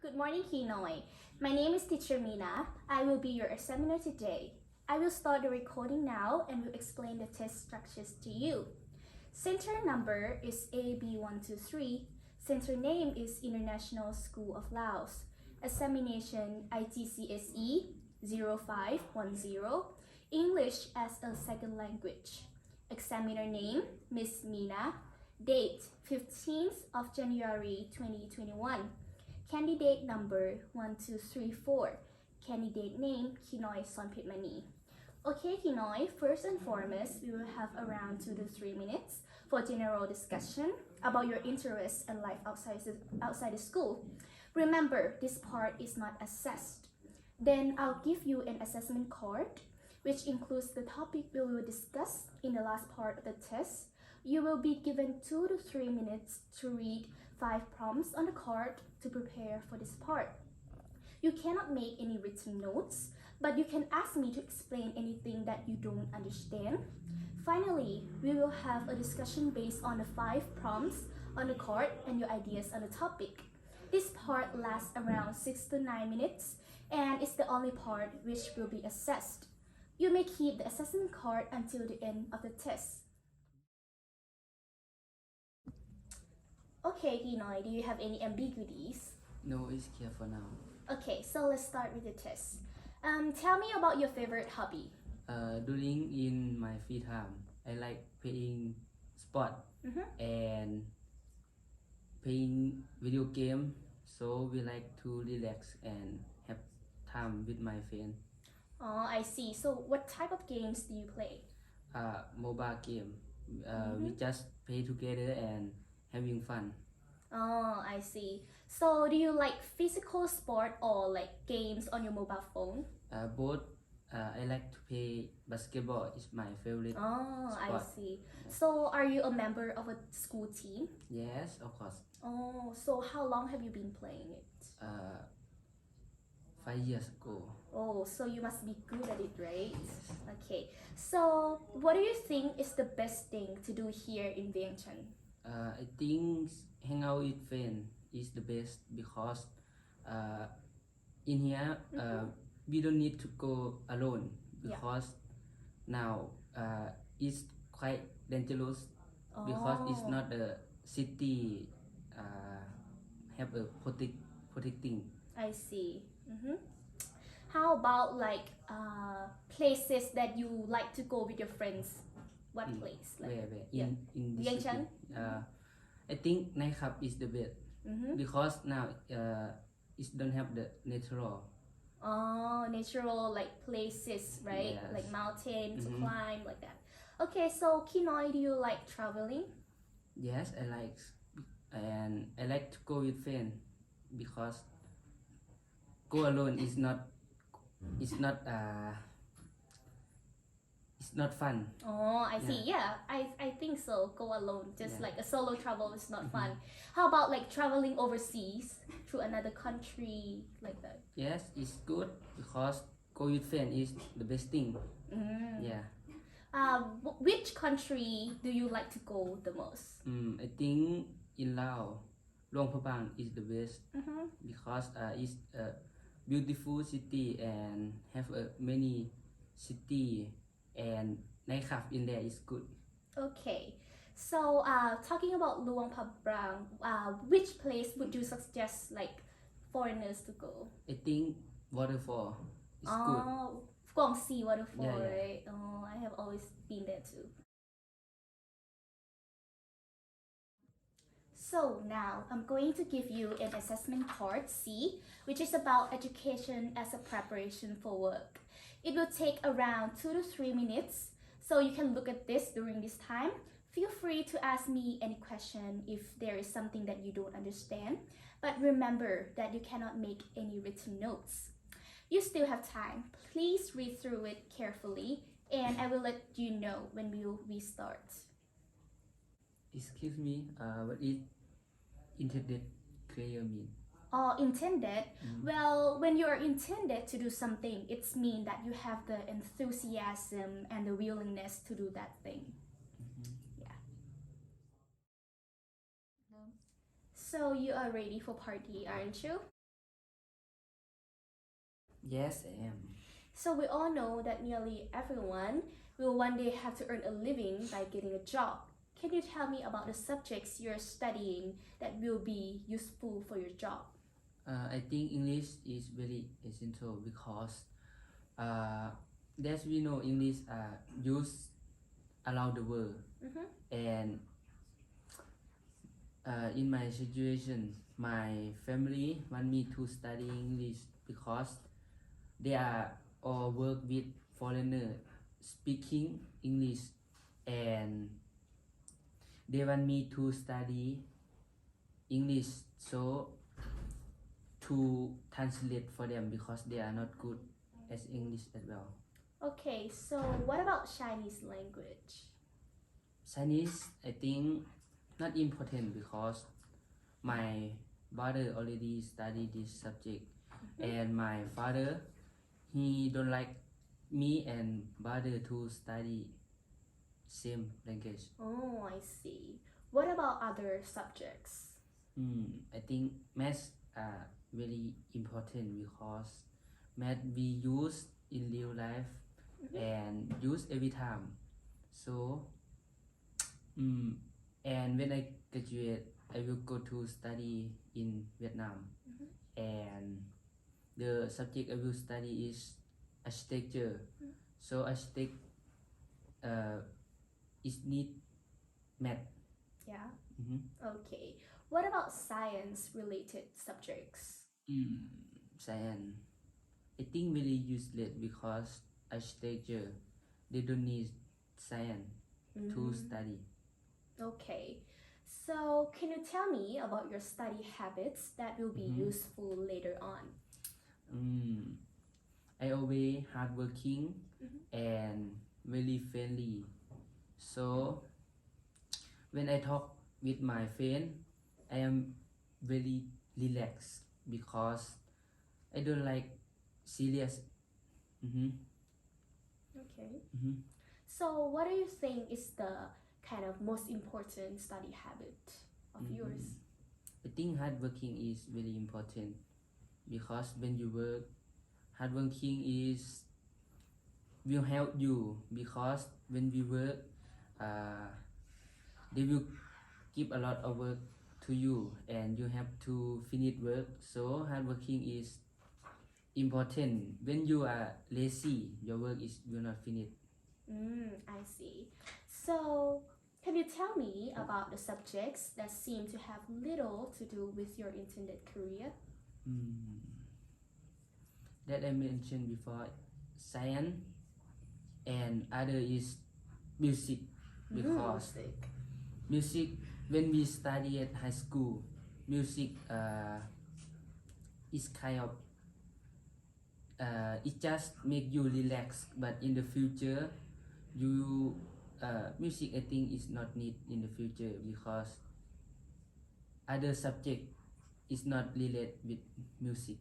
Good morning, Hinoi. My name is Teacher Mina. I will be your examiner today. I will start the recording now and will explain the test structures to you. Center number is AB123. Center name is International School of Laos. Examination IGCSE 0510. English as a second language. Examiner name Miss Mina. Date 15th of January 2021. Candidate number 1234. Candidate name Hinoi Sonpitmani. Okay, Hinoi, first and foremost, we will have around 2 to 3 minutes for general discussion about your interests and life outside the school. Remember, this part is not assessed. Then I'll give you an assessment card, which includes the topic we will discuss in the last part of the test. You will be given 2 to 3 minutes to read 5 prompts on the card to prepare for this part. You cannot make any written notes, but you can ask me to explain anything that you don't understand. Finally, we will have a discussion based on the 5 prompts on the card and your ideas on the topic. This part lasts around 6 to 9 minutes and is the only part which will be assessed. You may keep the assessment card until the end of the test. Okay, Hinoi, do you have any ambiguities? No, it's clear for now. Okay, so let's start with the test. Tell me about your favorite hobby. During in my free time, I like playing sport and playing video game. So we like to relax and have time with my friend. Oh, I see. So what type of games do you play? Mobile game. We just play together and having fun. Oh, I see. So do you like physical sport or like games on your mobile phone? Both. I like to play basketball. It's my favorite Oh, sport. I see. So are you a member of a school team? Yes, of course. Oh, so how long have you been playing it? 5 years ago. Oh, so you must be good at it, right? Okay. So what do you think is the best thing to do here in Vientiane? I think hang out with friends is the best because in here we don't need to go alone because now it's quite dangerous because it's not a city have a protecting. I see. How about like places that you like to go with your friends? What place? Like, Where in this Vientiane? city? I think nightclub is the best because now it don't have the natural. Oh, natural like places, right? Yes. Like mountain to climb, like that. Okay, so Kinoi, do you like traveling? Yes, I like, and I like to go with friends because go alone is not it's not fun. Oh, I see. Yeah, I think so. Go alone, just like a solo travel is not fun. How about like traveling overseas to another country like that? Yes, it's good because go with friends is the best thing. Yeah. Which country do you like to go the most? I think in Laos, Luang Prabang is the best because it's a beautiful city and have many city and nightclub in there is good. Okay, so talking about Luang Prabang, which place would you suggest like foreigners to go? I think waterfall is good. Oh, Guangxi waterfall, Yeah. right? Oh, I have always been there too. So now I'm going to give you an assessment part C, which is about education as a preparation for work. It will take around 2 to 3 minutes, so you can look at this during this time. Feel free to ask me any question if there is something that you don't understand, but remember that you cannot make any written notes. You still have time. Please read through it carefully, and I will let you know when we start. Excuse me, what is intended clear mean? Intended. Well, when you are intended to do something, it's mean that you have the enthusiasm and the willingness to do that thing. Yeah. So you are ready for party, aren't you? Yes, I am. So we all know that nearly everyone will one day have to earn a living by getting a job. Can you tell me about the subjects you're studying that will be useful for your job? I think English is very essential because uh, as we know, English used around the world, Mm-hmm. and in my situation, my family want me to study English because they are all work with foreigner speaking English, and they want me to study English so to translate for them because they are not good as English as well. Okay, so what about Chinese language? Chinese, I think not important because my brother already studied this subject, and my father he don't like me and brother to study same language. Oh, I see. What about other subjects? I think maths are very important because math we use in real life and use every time. So, and when I graduate, I will go to study in Vietnam, and the subject I will study is architecture. So architect is need math. Yeah. Mhm. Okay. What about science related subjects? Science, I think very useless because architecture they don't need science to study. Okay. So, can you tell me about your study habits that will be useful later on? I always hardworking and very friendly. So when I talk with my friend, I am very relaxed because I don't like serious. Mm-hmm. Okay. Mm-hmm. So, what do you think is the kind of most important study habit of yours? I think hardworking is very important because when you work, hardworking is will help you because when we work, they will give a lot of work to you and you have to finish work. So hardworking is important. When you are lazy, your work is will not finish. I see. So, can you tell me about the subjects that seem to have little to do with your intended career? That I mentioned before, science, and other is music because music when we study at high school, music is kind of it just make you relax, but in the future you music I think is not need in the future because other subject is not related with music.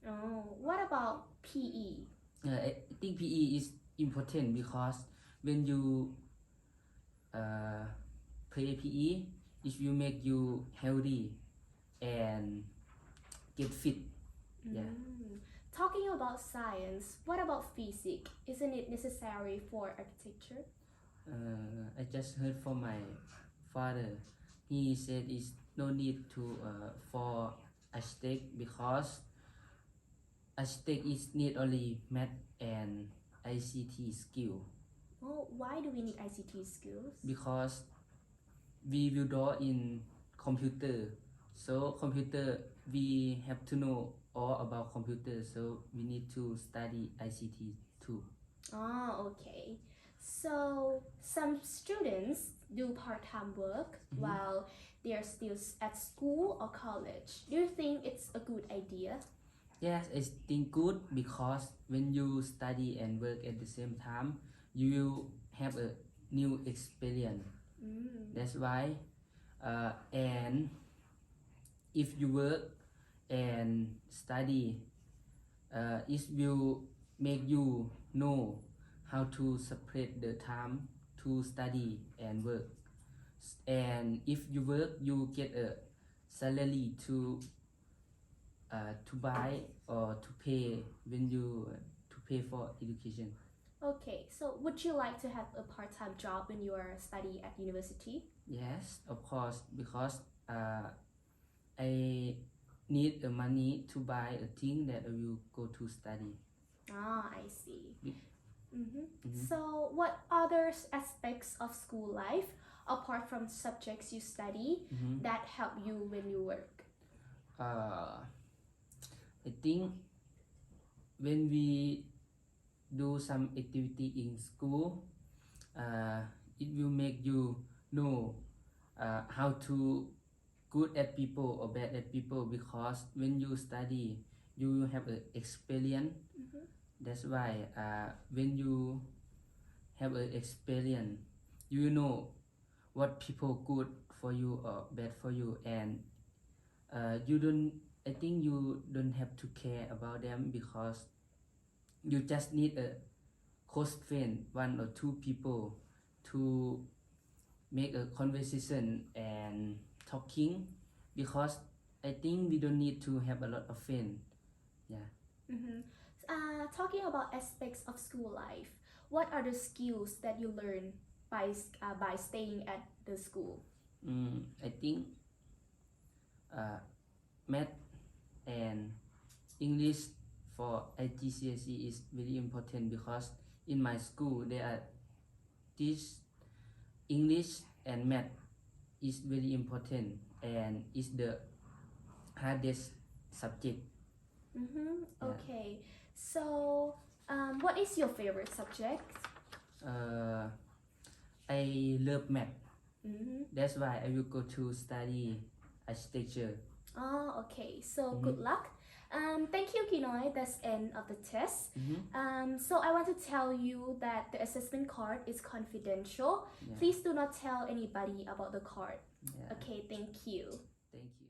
Oh, what about PE? I think PE is important because when you play PE, it will make you healthy and get fit. Yeah. Talking about science, what about physics? Isn't it necessary for architecture? I just heard from my father. He said it's no need to for architect because architect is need only math and ICT skill Oh, why do we need ICT skills? because we will draw in computer. So computer we have to know all about computer. So we need to study ICT too. Oh, okay. So some students do part-time work while they're still at school or college. Do you think it's a good idea? Yes, I think good because when you study and work at the same time, you will have a new experience. That's why, and if you work and study, it will make you know how to separate the time to study and work. And if you work, you get a salary to to buy or to pay when you to pay for education. Okay, so would you like to have a part-time job when you are studying at university? Yes, of course, because I need the money to buy a thing that I will go to study. Ah, I see. Be- Mhm. So, what other aspects of school life, apart from subjects you study, Mhm. that help you when you work? I think when we do some activity in school, it will make you know how to good at people or bad at people, because when you study you will have an experience. That's why when you have an experience you know what people good for you or bad for you, and you don't I think you don't have to care about them, because you just need a close friend, one or two people, to make a conversation and talking, because I think we don't need to have a lot of friends. Yeah. Talking about aspects of school life, what are the skills that you learn by staying at the school? I think math and English for IGCSE is very important, because in my school they are teach English and math is very important and is the hardest subject. Yeah. Okay, so what is your favorite subject? I love math. Mm-hmm. That's why I will go to study architecture. Oh, okay. So good luck. Thank you, Kinoy. That's end of the test. So I want to tell you that the assessment card is confidential. Yeah. Please do not tell anybody about the card. Yeah. Okay, thank you. Thank you.